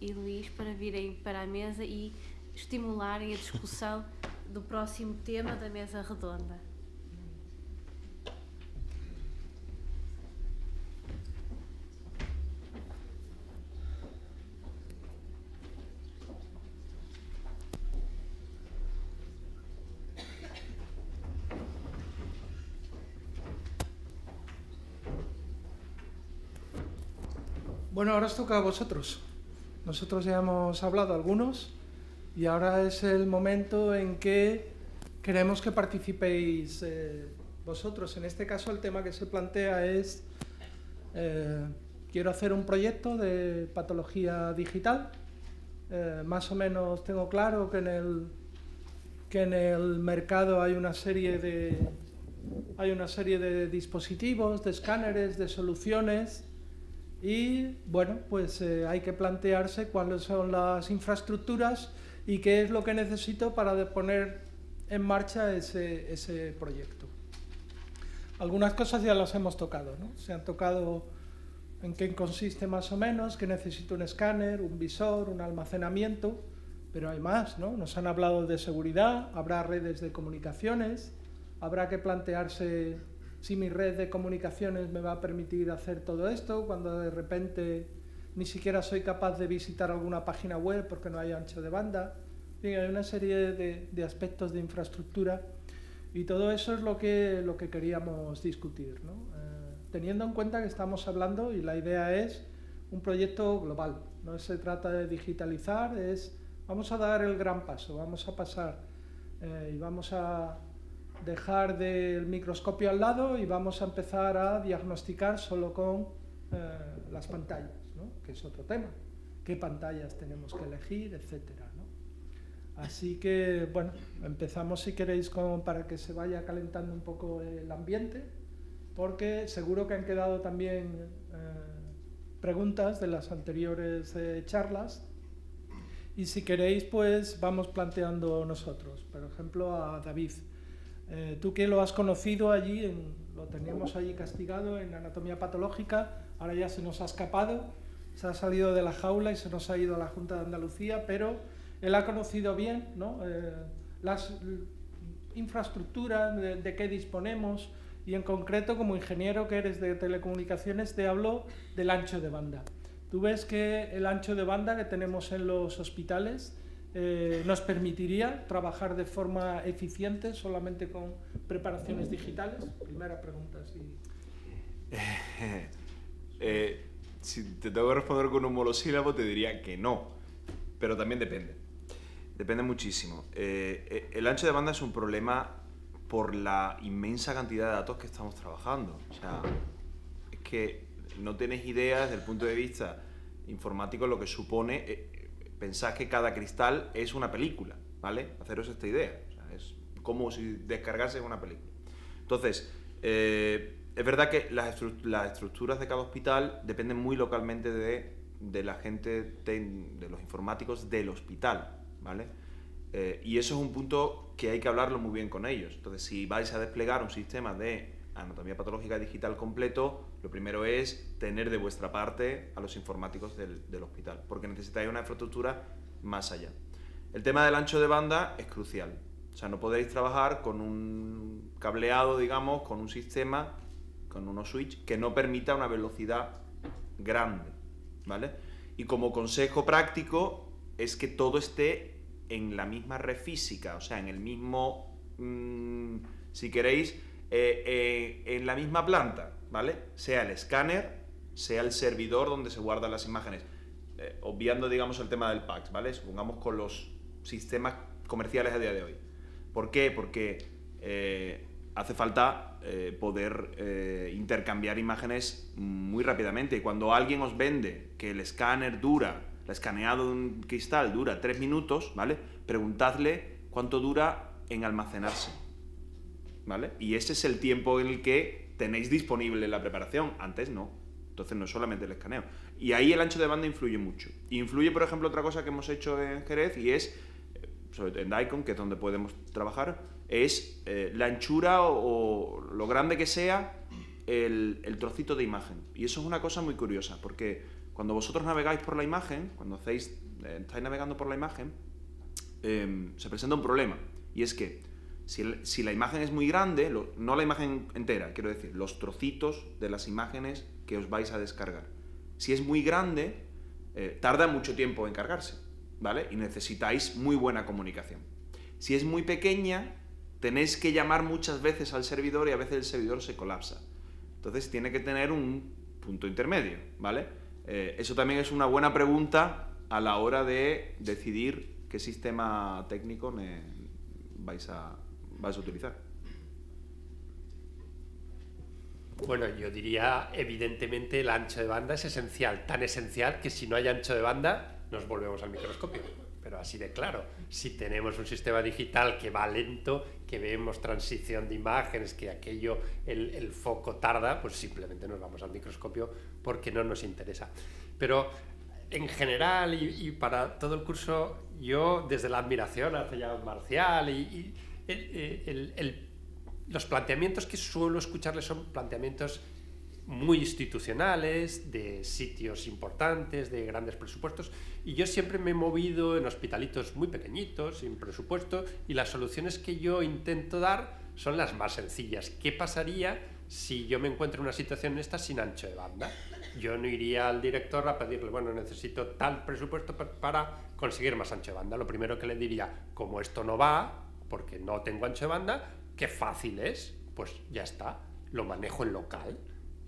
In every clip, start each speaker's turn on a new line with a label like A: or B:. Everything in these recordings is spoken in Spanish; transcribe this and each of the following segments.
A: e Luís para virem para a mesa e estimularem a discussão do próximo tema da mesa redonda.
B: Bueno, ahora os toca a vosotros. Nosotros ya hemos hablado algunos y ahora es el momento en que queremos que participéis vosotros. En este caso el tema que se plantea es quiero hacer un proyecto de patología digital. Más o menos tengo claro que en el mercado hay una serie de dispositivos, de escáneres, de soluciones. Y bueno, pues hay que plantearse cuáles son las infraestructuras y qué es lo que necesito para poner en marcha ese proyecto. Algunas cosas ya las hemos tocado, ¿no? Se han tocado en qué consiste más o menos, que necesito un escáner, un visor, un almacenamiento, pero hay más, ¿no? Nos han hablado de seguridad, habrá redes de comunicaciones, habrá que plantearse si mi red de comunicaciones me va a permitir hacer todo esto, cuando de repente ni siquiera soy capaz de visitar alguna página web porque no hay ancho de banda. Bien, hay una serie de aspectos de infraestructura y todo eso es lo que queríamos discutir, ¿no? Teniendo en cuenta que estamos hablando, y la idea es un proyecto global, no se trata de digitalizar, vamos a dar el gran paso, vamos a pasar y vamos a dejar del microscopio al lado y vamos a empezar a diagnosticar solo con las pantallas, ¿no? Que es otro tema, qué pantallas tenemos que elegir, etcétera, ¿no? Así que, bueno, empezamos si queréis para que se vaya calentando un poco el ambiente, porque seguro que han quedado también preguntas de las anteriores charlas, y si queréis pues vamos planteando nosotros. Por ejemplo, a David. Tú que lo has conocido allí, lo teníamos allí castigado en anatomía patológica, ahora ya se nos ha escapado, se ha salido de la jaula y se nos ha ido a la Junta de Andalucía, pero él ha conocido bien, ¿no? Las infraestructuras, de qué disponemos, y en concreto, como ingeniero que eres de telecomunicaciones, te hablo del ancho de banda. Tú ves que el ancho de banda que tenemos en los hospitales nos permitiría trabajar de forma eficiente solamente con preparaciones digitales. Primera pregunta, sí.
C: Si te tengo que responder con un monosílabo te diría que no, pero también depende muchísimo. El ancho de banda es un problema por la inmensa cantidad de datos que estamos trabajando. O sea, es que no tenéis idea desde el punto de vista informático lo que supone. Pensad que cada cristal es una película, ¿vale? Haceros esta idea. O sea, es como si descargase una película. Entonces, es verdad que las estructuras de cada hospital dependen muy localmente de la gente, de los informáticos del hospital, ¿vale? Y eso es un punto que hay que hablarlo muy bien con ellos. Entonces, si vais a desplegar un sistema de anatomía patológica digital completo, lo primero es tener de vuestra parte a los informáticos del hospital, porque necesitáis una infraestructura más allá. El tema del ancho de banda es crucial. O sea, no podéis trabajar con un cableado, digamos, con un sistema, con unos switch, que no permita una velocidad grande, ¿vale? Y como consejo práctico es que todo esté en la misma red física, o sea, en el mismo, si queréis, en la misma planta, ¿vale? Sea el escáner, sea el servidor donde se guardan las imágenes, obviando, digamos, el tema del PACS, ¿vale? Supongamos con los sistemas comerciales a día de hoy. ¿Por qué? Porque hace falta poder intercambiar imágenes muy rápidamente. Y cuando alguien os vende que el escáner el escaneado de un cristal dura 3 minutos, ¿vale? Preguntadle cuánto dura en almacenarse, ¿vale? Y ese es el tiempo en el que tenéis disponible la preparación. Antes no. Entonces no es solamente el escaneo. Y ahí el ancho de banda influye mucho. Influye, por ejemplo, otra cosa que hemos hecho en Jerez y es, sobre todo en Daikon, que es donde podemos trabajar, es la anchura o lo grande que sea el trocito de imagen. Y eso es una cosa muy curiosa, porque cuando vosotros navegáis por la imagen, cuando estáis navegando por la imagen, se presenta un problema. Y es que si la imagen es muy grande, no la imagen entera, quiero decir, los trocitos de las imágenes que os vais a descargar. Si es muy grande, tarda mucho tiempo en cargarse, ¿vale? Y necesitáis muy buena comunicación. Si es muy pequeña, tenéis que llamar muchas veces al servidor y a veces el servidor se colapsa. Entonces tiene que tener un punto intermedio, ¿vale? Eso también es una buena pregunta a la hora de decidir qué sistema técnico vais a utilizar.
D: Bueno, yo diría, evidentemente, el ancho de banda es esencial, tan esencial que si no hay ancho de banda, nos volvemos al microscopio. Pero así de claro, si tenemos un sistema digital que va lento, que vemos transición de imágenes, que aquello, el foco tarda, pues simplemente nos vamos al microscopio porque no nos interesa. Pero en general y para todo el curso, yo desde la admiración hacia Marcial los planteamientos que suelo escucharles son planteamientos muy institucionales, de sitios importantes, de grandes presupuestos, y yo siempre me he movido en hospitalitos muy pequeñitos, sin presupuesto, y las soluciones que yo intento dar son las más sencillas. ¿Qué pasaría si yo me encuentro en una situación esta sin ancho de banda? Yo no iría al director a pedirle, bueno, necesito tal presupuesto para conseguir más ancho de banda. Lo primero que le diría, como esto no va, porque no tengo ancho de banda, qué fácil es, pues ya está, lo manejo en local.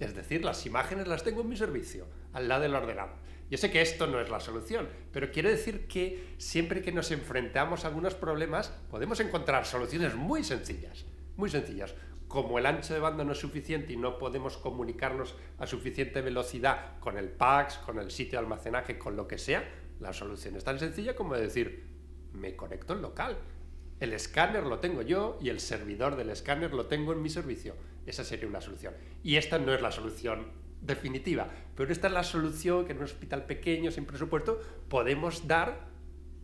D: Es decir, las imágenes las tengo en mi servicio, al lado del ordenador. Yo sé que esto no es la solución, pero quiero decir que siempre que nos enfrentamos a algunos problemas, podemos encontrar soluciones muy sencillas, muy sencillas. Como el ancho de banda no es suficiente y no podemos comunicarnos a suficiente velocidad con el PAX, con el sitio de almacenaje, con lo que sea, la solución es tan sencilla como decir, me conecto en local. El escáner lo tengo yo y el servidor del escáner lo tengo en mi servicio. Esa sería una solución. Y esta no es la solución definitiva, pero esta es la solución que en un hospital pequeño, sin presupuesto, podemos dar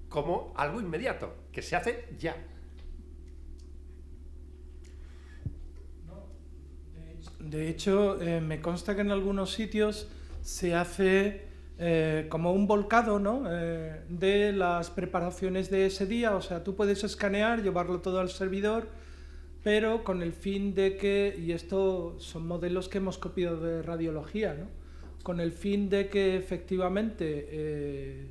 D: como algo inmediato, que se hace ya.
B: De hecho, me consta que en algunos sitios se hace como un volcado, ¿no? De las preparaciones de ese día. O sea, tú puedes escanear, llevarlo todo al servidor, pero con el fin de que, y esto son modelos que hemos copiado de radiología, ¿no? Con el fin de que efectivamente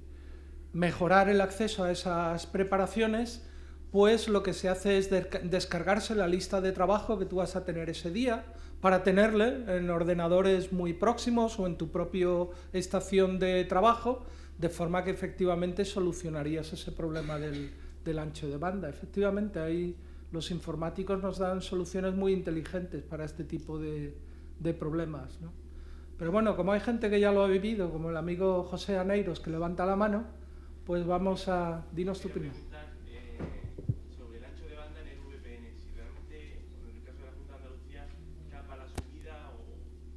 B: mejorar el acceso a esas preparaciones, pues lo que se hace es descargarse la lista de trabajo que tú vas a tener ese día, para tenerle en ordenadores muy próximos o en tu propia estación de trabajo, de forma que efectivamente solucionarías ese problema del ancho de banda. Efectivamente, ahí los informáticos nos dan soluciones muy inteligentes para este tipo de problemas, ¿no? Pero bueno, como hay gente que ya lo ha vivido, como el amigo José Aneiros, que levanta la mano, pues vamos a... Dinos tu opinión.
E: Sobre el ancho de banda en el VPN, si realmente, en el caso de la Junta de Andalucía, capa la subida o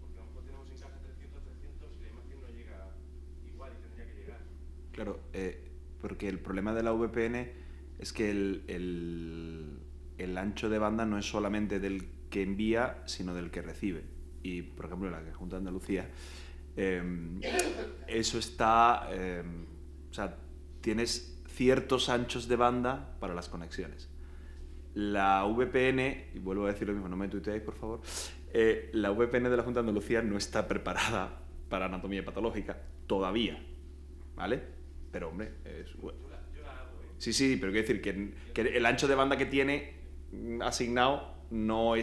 E: porque a lo mejor tenemos en caja 300 y la imagen no llega igual y tendría que llegar.
C: Claro, porque el problema de la VPN es que el ancho de banda no es solamente del que envía, sino del que recibe. Y, por ejemplo, en la Junta de Andalucía, eso está... o sea, tienes ciertos anchos de banda para las conexiones. La VPN, y vuelvo a decir lo mismo, no me tuiteéis, por favor, la VPN de la Junta de Andalucía no está preparada para anatomía patológica todavía, ¿vale? Pero, hombre, bueno.
E: Yo la hago, ¿eh?
C: Sí, pero quiero decir que el ancho de banda que tiene asignado no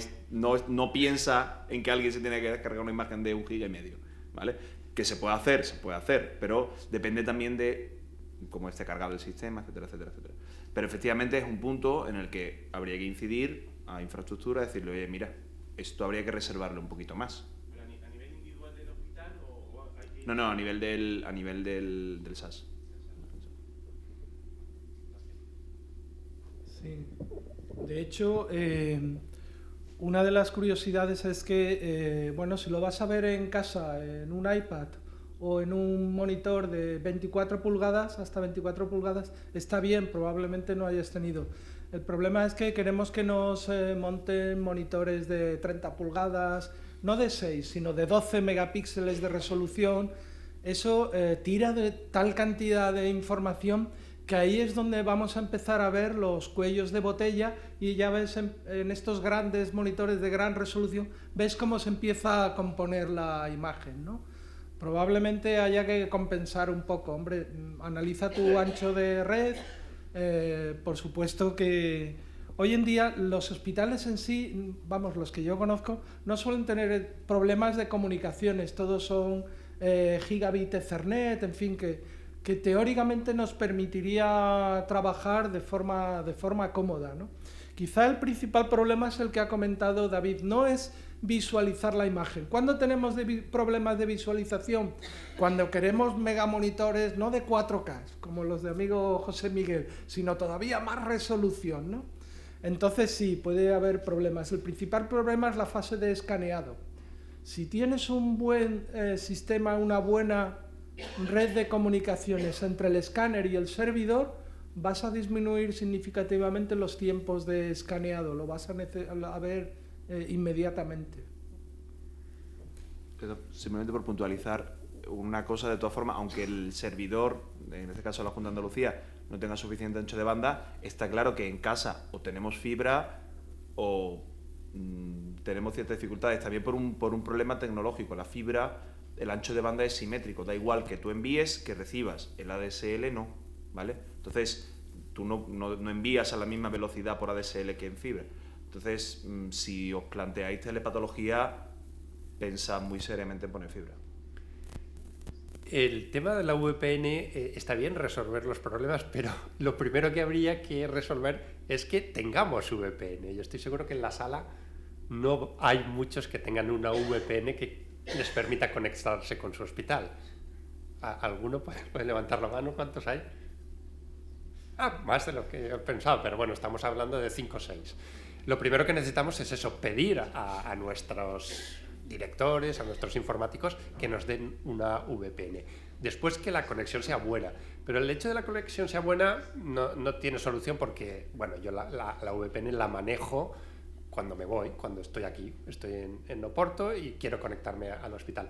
C: piensa en que alguien se tiene que descargar una imagen de 1,5 GB, ¿vale? Que se puede hacer, pero depende también de cómo esté cargado el sistema, etcétera, etcétera, etcétera. Pero efectivamente es un punto en el que habría que incidir a infraestructura, decirle, oye, mira, esto habría que reservarlo un poquito más.
E: ¿Pero a nivel individual del hospital o hay que...?
C: No, a nivel del SAS.
B: Sí. De hecho, una de las curiosidades es que, bueno, si lo vas a ver en casa, en un iPad o en un monitor de 24 pulgadas, hasta 24 pulgadas, está bien, probablemente no hayas tenido. El problema es que queremos que nos monten monitores de 30 pulgadas, no de 6, sino de 12 megapíxeles de resolución, eso tira de tal cantidad de información que ahí es donde vamos a empezar a ver los cuellos de botella y ya ves en estos grandes monitores de gran resolución, ves cómo se empieza a componer la imagen, ¿no? Probablemente haya que compensar un poco, hombre, analiza tu ancho de red, por supuesto que hoy en día los hospitales en sí, vamos, los que yo conozco, no suelen tener problemas de comunicaciones, todos son gigabit Ethernet, en fin, que teóricamente nos permitiría trabajar de forma cómoda, ¿no? Quizá el principal problema es el que ha comentado David, no es visualizar la imagen. ¿Cuándo tenemos problemas de visualización? Cuando queremos megamonitores, no de 4K, como los de amigo José Miguel, sino todavía más resolución, ¿no? Entonces sí, puede haber problemas. El principal problema es la fase de escaneado. Si tienes un buen sistema, una buena red de comunicaciones entre el escáner y el servidor, vas a disminuir significativamente los tiempos de escaneado, lo vas a ver inmediatamente.
C: Pero simplemente por puntualizar una cosa, de todas formas, aunque el servidor, en este caso la Junta de Andalucía, no tenga suficiente ancho de banda, está claro que en casa o tenemos fibra o tenemos ciertas dificultades, también por un problema tecnológico. La fibra, el ancho de banda es simétrico, da igual que tú envíes que recibas, el ADSL no, ¿vale? Entonces tú no envías a la misma velocidad por ADSL que en fibra. Entonces, si os planteáis telepatología, pensad muy seriamente en poner fibra.
D: El tema de la VPN está bien resolver los problemas, pero lo primero que habría que resolver es que tengamos VPN. Yo estoy seguro que en la sala no hay muchos que tengan una VPN que les permita conectarse con su hospital. ¿Alguno puede levantar la mano? ¿Cuántos hay? Más de lo que he pensado, pero bueno, estamos hablando de 5 o 6. Lo primero que necesitamos es eso, pedir a nuestros directores, a nuestros informáticos, que nos den una VPN. Después que la conexión sea buena. Pero el hecho de la conexión sea buena no tiene solución porque, bueno, yo la VPN la manejo cuando me voy, cuando estoy aquí. Estoy en Oporto y quiero conectarme al hospital.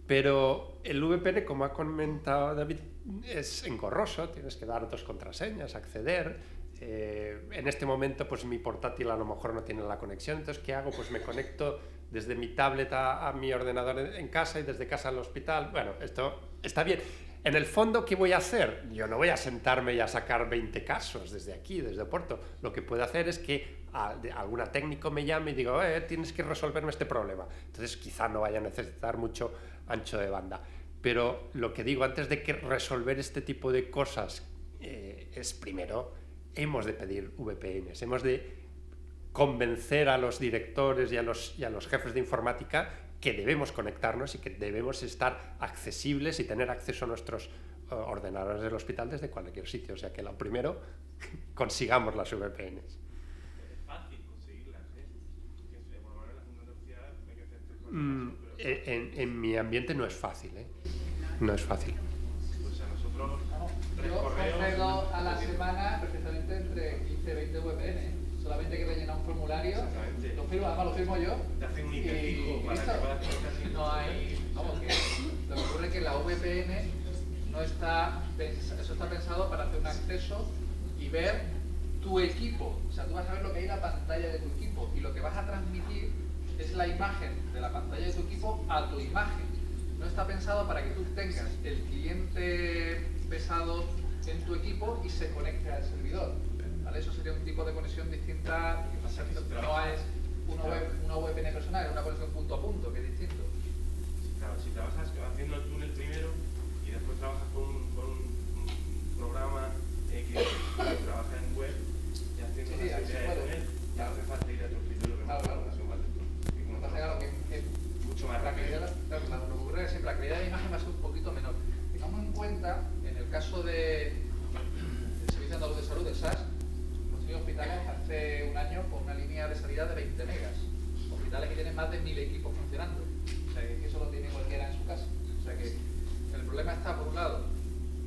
D: Pero el VPN, como ha comentado David, es engorroso, tienes que dar 2 contraseñas, acceder. En este momento pues mi portátil a lo mejor no tiene la conexión, entonces ¿qué hago? Pues me conecto desde mi tablet a mi ordenador en casa y desde casa al hospital. Bueno, esto está bien. En el fondo, ¿qué voy a hacer? Yo no voy a sentarme y a sacar 20 casos desde aquí, desde Oporto. Lo que puedo hacer es que algún técnico me llame y diga, tienes que resolverme este problema. Entonces quizá no vaya a necesitar mucho ancho de banda. Pero lo que digo, antes de que resolver este tipo de cosas, es primero, hemos de pedir VPNs, hemos de convencer a los directores y a los jefes de informática que debemos conectarnos y que debemos estar accesibles y tener acceso a nuestros ordenadores del hospital desde cualquier sitio. O sea que lo primero, consigamos las VPNs.
E: Es fácil conseguirlas, porque por lo menos en la Junta de Andalucía hay que hacer 3 cosas.
D: En mi ambiente no es fácil, no es fácil.
E: Pues a nosotros
F: Yo concedo a la semana perfectamente entre 15 y 20 VPN. Solamente que rellenar un formulario.
E: Exactamente.
F: Además lo firmo yo.
E: te hacen un hiperfijo para
F: listo.
E: que puedas conectar sin
F: No hay. Vamos, que lo que ocurre es que la VPN no está pensado, eso está pensado para hacer un acceso y ver tu equipo. O sea, tú vas a ver lo que hay en la pantalla de tu equipo y lo que vas a transmitir es la imagen de la pantalla de tu equipo a tu imagen. No está pensado para que tú tengas el cliente pesado en tu equipo y se conecte al servidor. ¿Vale? Eso sería un tipo de conexión distinta, pero no es una VPN personal, es una conexión punto a punto, que es distinto.
E: Claro, si trabajas haciendo el túnel primero y después trabajas con un programa que trabaja en web y haciendo una serie de túnel, ya no hace falta ir a tu escritorio que
F: Claro, claro.
E: Lo
F: Lo que pasa es que es
E: mucho más
F: la
E: rápido.
F: calidad, claro, lo que ocurre es que siempre la calidad de imagen va a ser un poquito menor. Tengamos en cuenta, en el caso del Servicio Andaluz de Salud, del SAS, hemos tenido hospitales hace un año con una línea de salida de 20 megas. Hospitales que tienen más de 1000 equipos funcionando. O sea, que eso lo tiene cualquiera en su casa. O sea, que el problema está, por un lado,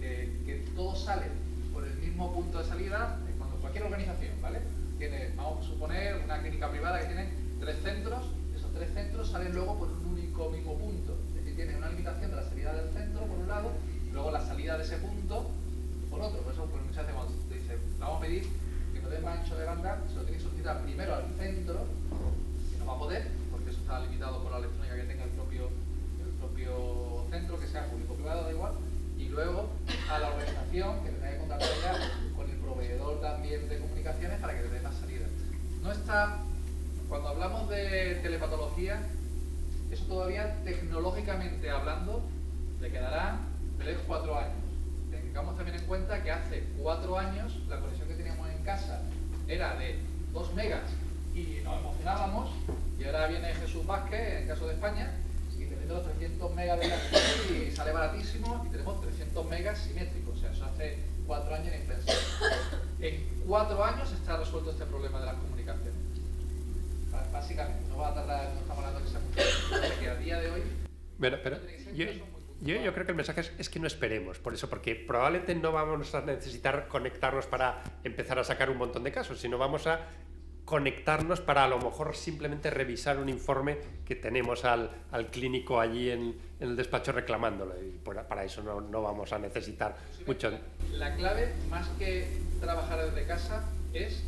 F: que todo sale por el mismo punto de salida, cuando cualquier organización, ¿vale? Tiene, vamos a suponer, una clínica privada que tiene 3 centros, esos 3 centros salen luego por un único mismo punto. Es decir, tiene una limitación de la salida del centro por necesita primero al centro, que no va a poder, porque eso está limitado por la electrónica que tenga el propio centro, que sea público o privado, da igual, y luego a la organización que tenga que contratar ya con el proveedor también de comunicaciones para que te dé más salida. No está, cuando hablamos de telepatología, eso todavía tecnológicamente hablando le quedarán 3-4 años. Tengamos también en cuenta que hace 4 años la conexión que teníamos en casa era de 2 megas y nos emocionábamos, y ahora viene Jesús Vázquez, en el caso de España, y te vende los 300 megas de Netflix y sale baratísimo, y tenemos 300 megas simétricos. O sea, eso hace 4 años era impensable. En 4 años está resuelto este problema de las comunicaciones. Básicamente, no va a tardar, no estamos hablando que sea mucho, porque a día de hoy...
D: Bueno, pero yo creo que el mensaje es que no esperemos, por eso, porque probablemente no vamos a necesitar conectarnos para empezar a sacar un montón de casos, sino vamos a conectarnos para a lo mejor simplemente revisar un informe que tenemos al clínico allí en el despacho reclamándolo, y para eso no vamos a necesitar mucho.
F: La clave, más que trabajar desde casa, es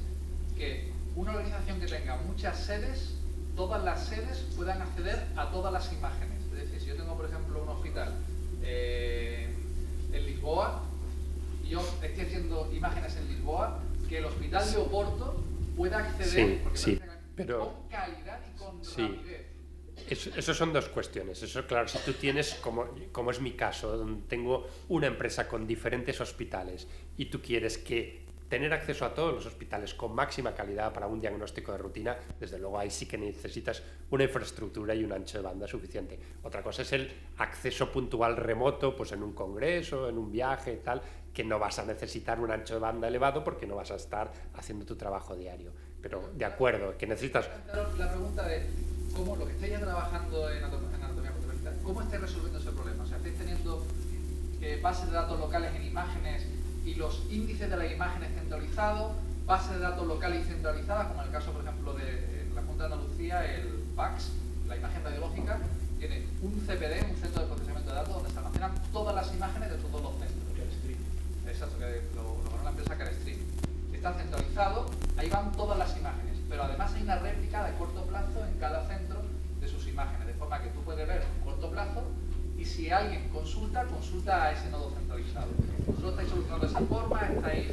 F: que una organización que tenga muchas sedes, todas las sedes puedan acceder a todas las imágenes. Es decir, si yo tengo, por ejemplo, un hospital en Lisboa, y yo estoy haciendo imágenes en Lisboa, que el hospital de Oporto pueda acceder
D: pero,
F: con calidad y con rapidez.
D: Eso son dos cuestiones. Eso, claro, si tú tienes, como es mi caso, donde tengo una empresa con diferentes hospitales y tú quieres tener acceso a todos los hospitales con máxima calidad para un diagnóstico de rutina, desde luego ahí sí que necesitas una infraestructura y un ancho de banda suficiente. Otra cosa es el acceso puntual remoto, pues en un congreso, en un viaje, tal, que no vas a necesitar un ancho de banda elevado porque no vas a estar haciendo tu trabajo diario. Pero de acuerdo, que necesitas...
F: La pregunta de cómo lo que estáis ya trabajando en anatomía patológica, ¿cómo estáis resolviendo ese problema? O sea, ¿estáis teniendo bases de datos locales en imágenes y los índices de las imágenes centralizados, bases de datos locales y centralizadas, como en el caso, por ejemplo, de la Junta de Andalucía, el PACS, la imagen radiológica, tiene un CPD, un centro de procesamiento de datos, donde se almacenan todas las imágenes de todos los centros. Exacto, que lo ganó la empresa Carestream. Está centralizado, ahí van todas las imágenes, pero además hay una réplica de corto plazo en cada centro de sus imágenes, de forma que tú puedes ver en corto plazo, y si alguien consulta a ese nodo centralizado. ¿Vosotros estáis solucionando de esa forma? ¿Estáis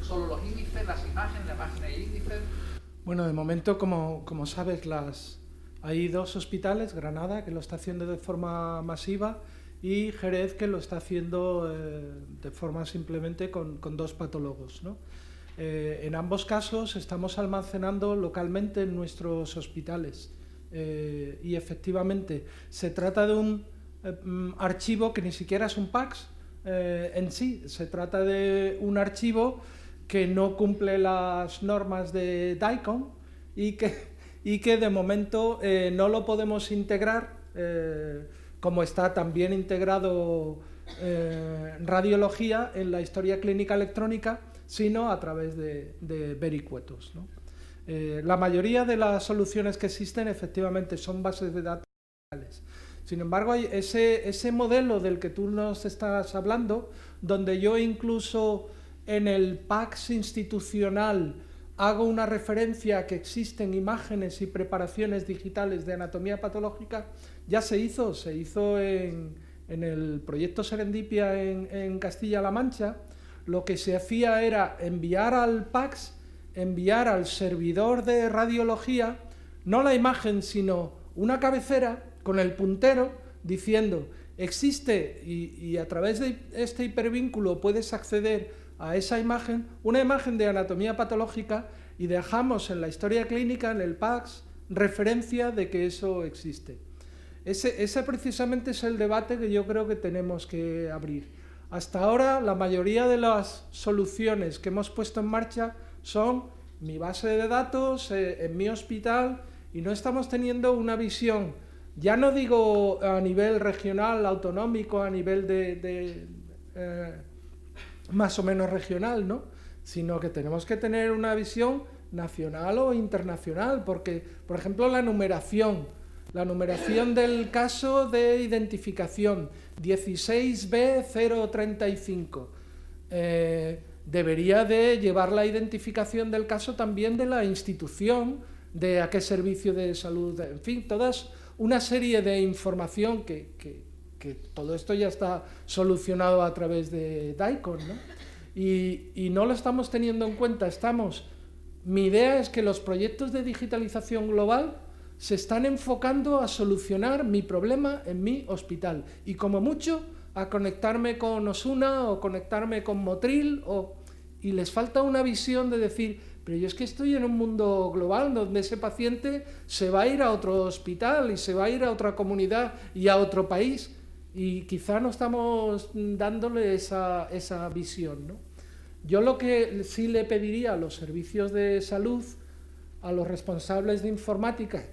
F: solo los índices, las imágenes, la imagen y índices?
B: Bueno, de momento, como sabes, hay 2 hospitales, Granada, que lo está haciendo de forma masiva, y Jerez, que lo está haciendo de forma simplemente con 2 patólogos, ¿no? En ambos casos estamos almacenando localmente en nuestros hospitales, y efectivamente se trata de un archivo que ni siquiera es un PACS en sí, se trata de un archivo que no cumple las normas de DICOM y que de momento no lo podemos integrar, como está también integrado radiología en la historia clínica electrónica, sino a través de vericuetos, ¿no? La mayoría de las soluciones que existen efectivamente son bases de datos locales. Sin embargo, hay ese modelo del que tú nos estás hablando, donde yo incluso en el PACS institucional hago una referencia a que existen imágenes y preparaciones digitales de anatomía patológica, ya se hizo en el proyecto Serendipia en Castilla-La Mancha. Lo que se hacía era enviar al PACS, enviar al servidor de radiología, no la imagen, sino una cabecera con el puntero diciendo existe y a través de este hipervínculo puedes acceder a esa imagen, una imagen de anatomía patológica, y dejamos en la historia clínica, en el PACS, referencia de que eso existe. Ese precisamente es el debate que yo creo que tenemos que abrir. Hasta ahora la mayoría de las soluciones que hemos puesto en marcha son mi base de datos en mi hospital, y no estamos teniendo una visión, ya no digo a nivel regional, autonómico, a nivel más o menos regional, ¿no? Sino que tenemos que tener una visión nacional o internacional, porque, por ejemplo, la numeración del caso de identificación 16B035, debería de llevar la identificación del caso también de la institución, de a qué servicio de salud, en fin, todas una serie de información que todo esto ya está solucionado a través de DICOM, ¿no? Y no lo estamos teniendo en cuenta. Mi idea es que los proyectos de digitalización global se están enfocando a solucionar mi problema en mi hospital y como mucho a conectarme con Osuna o conectarme con Motril y les falta una visión de decir, pero yo es que estoy en un mundo global donde ese paciente se va a ir a otro hospital y se va a ir a otra comunidad y a otro país y quizá no estamos dándole esa visión, ¿no? Yo lo que sí le pediría a los servicios de salud, a los responsables de informática,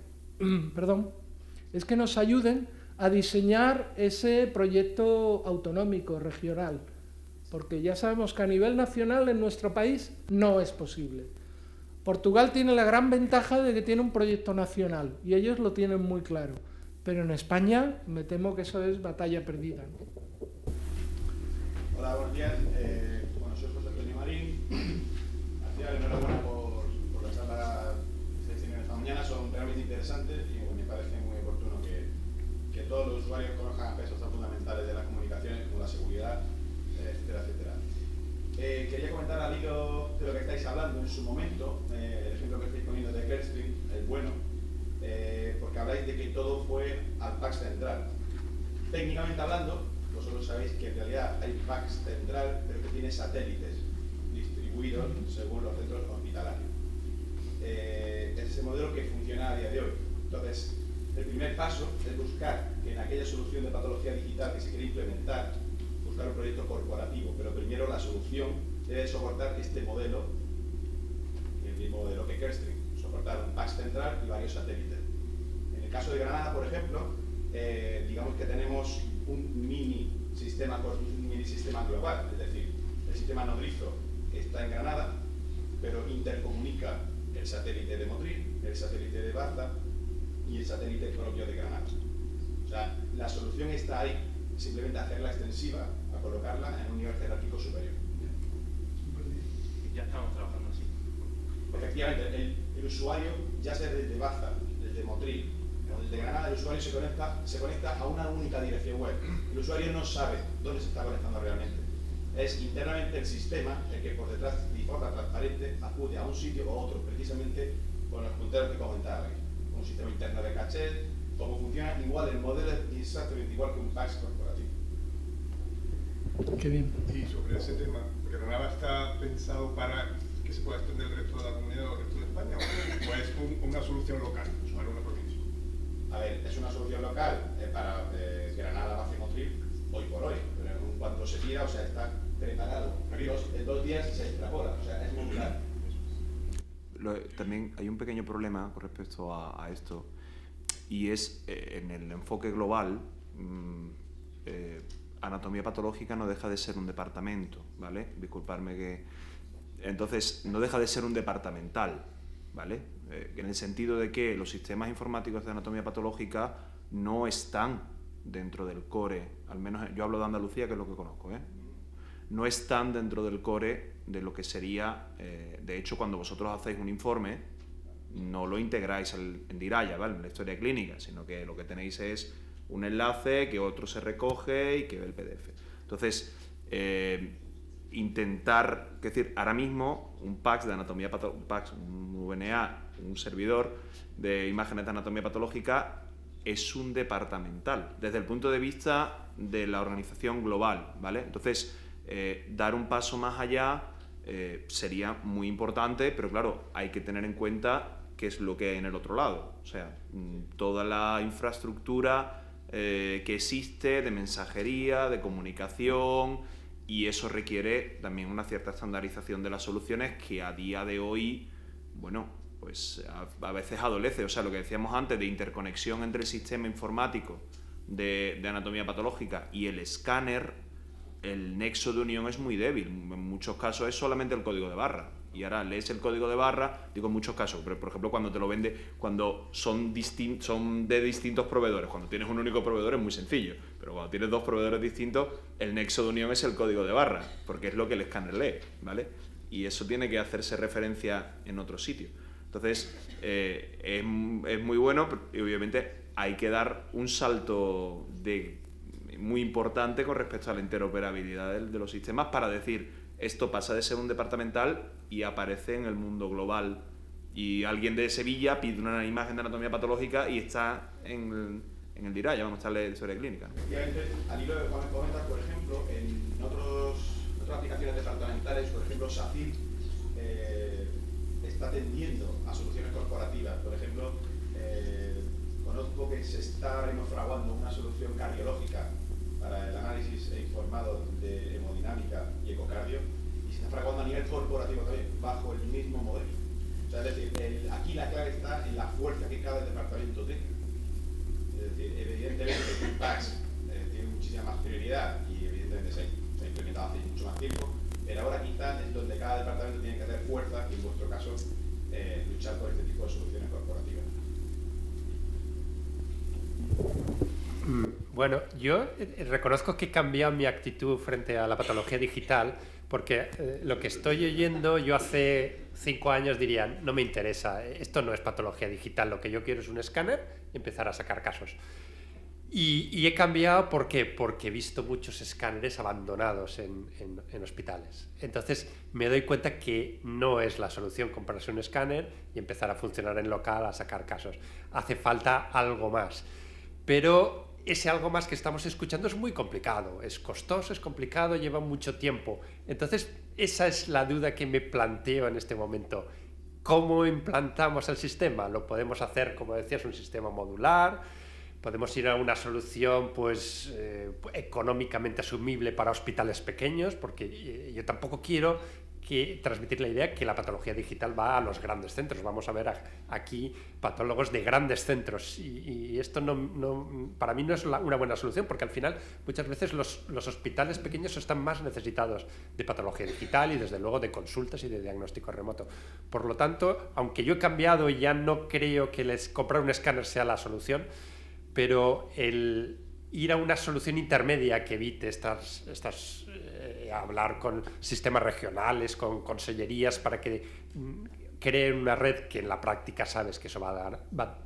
B: es que nos ayuden a diseñar ese proyecto autonómico, regional, porque ya sabemos que a nivel nacional en nuestro país no es posible. Portugal tiene la gran ventaja de que tiene un proyecto nacional y ellos lo tienen muy claro, pero en España me temo que eso es batalla perdida, ¿no?
G: Hola, buenos días. Soy José Antonio Marín. Enhorabuena por la charla que estáis teniendo esta mañana, son realmente interesantes y me parece muy oportuno que todos los usuarios conozcan aspectos tan fundamentales de las comunicaciones como la seguridad, etcétera, etcétera. Quería comentar al hilo de lo que estáis hablando en su momento, el ejemplo que estáis poniendo de Clearstream es bueno, porque habláis de que todo fue al PACS central. Técnicamente hablando, vosotros sabéis que en realidad hay PACS central, pero que tiene satélites distribuidos según los centros hospitalarios. Es ese modelo que funciona a día de hoy. Entonces, el primer paso es buscar que en aquella solución de patología digital que se quiere implementar, buscar un proyecto corporativo, pero primero la solución debe soportar este modelo, el mismo modelo que Clearstream, soportar un PACS central y varios satélites. En el caso de Granada, por ejemplo, digamos que tenemos un mini sistema global, es decir, el sistema nodrizo está en Granada, pero intercomunica el satélite de Motril, el satélite de Baza y el satélite propio de Granada. O sea, la solución está ahí, simplemente hacerla extensiva, a colocarla en un nivel jerárquico superior.
E: Ya estamos trabajando así.
G: Efectivamente, el usuario, ya sea desde Baza, desde Motril o desde Granada, el usuario se conecta a una única dirección web. El usuario no sabe dónde se está conectando realmente. Es internamente el sistema el que por detrás, de forma transparente, acude a un sitio o a otro, precisamente con los punteros que comentabais. Un sistema interno de caché, cómo funciona, igual el modelo es exactamente igual que un PACS corporativo.
B: Qué bien.
H: Y sobre ese tema, ¿Granada está pensado para que se pueda extender el resto de la comunidad o el resto de España o es una solución local para una provincia?
G: A ver, es una solución local para Granada, Baza y Motril hoy por hoy, pero en cuanto se pida, o sea, está preparado. En 2 días se extrapola, o sea, es muy claro.
C: También hay un pequeño problema con respecto a esto y es en el enfoque global. Anatomía patológica no deja de ser un departamento, ¿vale? Disculparme que... Entonces, no deja de ser un departamental, ¿vale? En el sentido de que los sistemas informáticos de anatomía patológica no están dentro del core, al menos yo hablo de Andalucía, que es lo que conozco, no están dentro del core de lo que sería, de hecho, cuando vosotros hacéis un informe, no lo integráis en Diraya, ¿vale? En la historia clínica, sino que lo que tenéis es un enlace que otro se recoge y que ve el PDF. Entonces, intentar, es decir, ahora mismo un PACS de anatomía patológica, un VNA, un servidor de imágenes de anatomía patológica es un departamental, desde el punto de vista de la organización global, ¿vale? Entonces, dar un paso más allá sería muy importante, pero claro, hay que tener en cuenta qué es lo que hay en el otro lado. O sea, toda la infraestructura que existe de mensajería, de comunicación, y eso requiere también una cierta estandarización de las soluciones que a día de hoy, bueno, pues a veces adolece. O sea, lo que decíamos antes de interconexión entre el sistema informático de anatomía patológica y el escáner, el nexo de unión es muy débil. En muchos casos es solamente el código de barra. y ahora lees el código de barra, digo en muchos casos, pero por ejemplo cuando te lo vende, cuando son de distintos proveedores, cuando tienes un único proveedor es muy sencillo, pero cuando tienes dos proveedores distintos, el nexo de unión es el código de barra, porque es lo que el escáner lee, ¿vale? Y eso tiene que hacerse referencia en otro sitio. Entonces, es muy bueno y obviamente hay que dar un salto muy importante con respecto a la interoperabilidad de los sistemas para decir, esto pasa de ser un departamental y aparece en el mundo global. Y alguien de Sevilla pide una imagen de anatomía patológica y está en el DIRAYA, vamos a estar en historia clínica, ¿no?
G: Efectivamente, al hilo de lo que comentas, por ejemplo, en otras aplicaciones departamentales, por ejemplo, SACIR está tendiendo a soluciones corporativas. Por ejemplo, conozco que se está ahora mismo fraguando una solución cardiológica para el análisis informado de hemodinámica y ecocardio, y se está fraguando a nivel corporativo también, bajo el mismo modelo. O sea, es decir, aquí la clave está en la fuerza que cada departamento tenga. Es decir, evidentemente el PACS tiene muchísima más prioridad y evidentemente se ha implementado hace mucho más tiempo, pero ahora quizás es donde cada departamento tiene que hacer fuerza y en vuestro caso luchar por este tipo de soluciones corporativas.
D: Bueno, yo reconozco que he cambiado mi actitud frente a la patología digital, porque lo que estoy oyendo, yo hace 5 años diría, no me interesa, esto no es patología digital, lo que yo quiero es un escáner y empezar a sacar casos. Y he cambiado ¿por qué? Porque he visto muchos escáneres abandonados en hospitales. Entonces me doy cuenta que no es la solución comprarse un escáner y empezar a funcionar en local, a sacar casos. Hace falta algo más. Pero ese algo más que estamos escuchando es muy complicado, es costoso, es complicado, lleva mucho tiempo. Entonces, esa es la duda que me planteo en este momento. ¿Cómo implantamos el sistema? Lo podemos hacer, como decías, un sistema modular, podemos ir a una solución pues, económicamente asumible para hospitales pequeños, porque yo tampoco quiero transmitir la idea que la patología digital va a los grandes centros. Vamos a ver aquí patólogos de grandes centros y esto para mí no es una buena solución, porque al final muchas veces los hospitales pequeños están más necesitados de patología digital y desde luego de consultas y de diagnóstico remoto. Por lo tanto, aunque yo he cambiado y ya no creo que comprar un escáner sea la solución, pero el ir a una solución intermedia que evite hablar con sistemas regionales, con consellerías, para que creen una red que en la práctica sabes que eso va a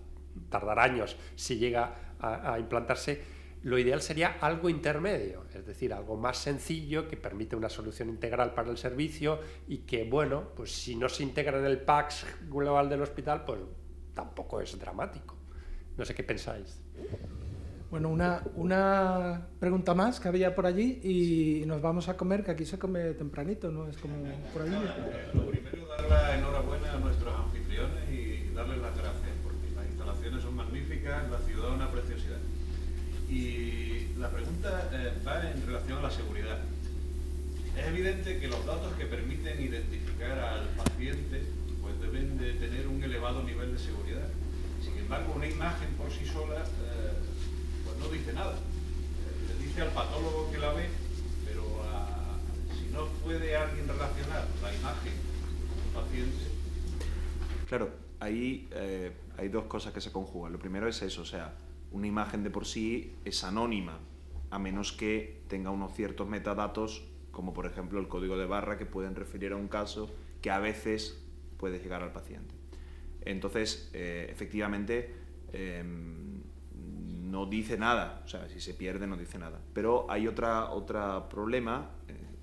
D: tardar años si llega a implantarse. Lo ideal sería algo intermedio, es decir, algo más sencillo que permite una solución integral para el servicio y que, bueno, pues si no se integra en el PACS global del hospital, pues tampoco es dramático. No sé qué pensáis.
B: Bueno, una pregunta más que había por allí y nos vamos a comer, que aquí se come tempranito, ¿no? Es como por allí.
I: Lo primero, dar la enhorabuena a nuestros anfitriones y darles las gracias, porque las instalaciones son magníficas, la ciudad una preciosidad. Y la pregunta va en relación a la seguridad. Es evidente que los datos que permiten identificar al paciente pues deben de tener un elevado nivel de seguridad. Sin embargo, una imagen por sí sola no dice nada. Le dice al patólogo que la ve, pero si no puede alguien relacionar la imagen con el paciente.
C: Claro, ahí hay dos cosas que se conjugan. Lo primero es eso, o sea, una imagen de por sí es anónima, a menos que tenga unos ciertos metadatos, como por ejemplo el código de barra, que pueden referir a un caso que a veces puede llegar al paciente. Entonces, efectivamente, no dice nada, o sea, si se pierde no dice nada. Pero hay otro problema,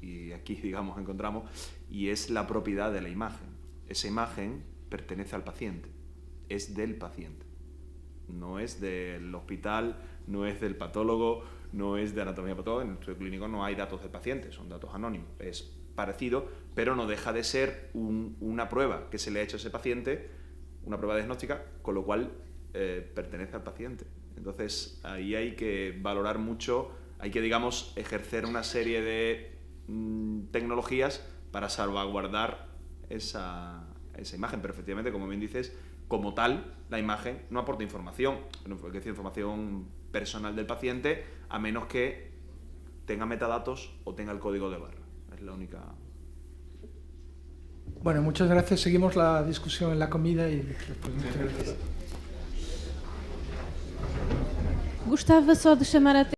C: y aquí, digamos, encontramos, y es la propiedad de la imagen. Esa imagen pertenece al paciente, es del paciente. No es del hospital, no es del patólogo, no es de anatomía patológica. En el estudio clínico no hay datos del paciente, son datos anónimos. Es parecido, pero no deja de ser una prueba que se le ha hecho a ese paciente, una prueba diagnóstica, con lo cual pertenece al paciente. Entonces, ahí hay que valorar mucho, hay que, digamos, ejercer una serie de tecnologías para salvaguardar esa imagen. Pero efectivamente, como bien dices, como tal, la imagen no aporta información, es decir, información personal del paciente, a menos que tenga metadatos o tenga el código de barra. Es la única...
B: Bueno, muchas gracias. Seguimos la discusión en la comida y después muchas gracias.
A: Gostava só de chamar a atenção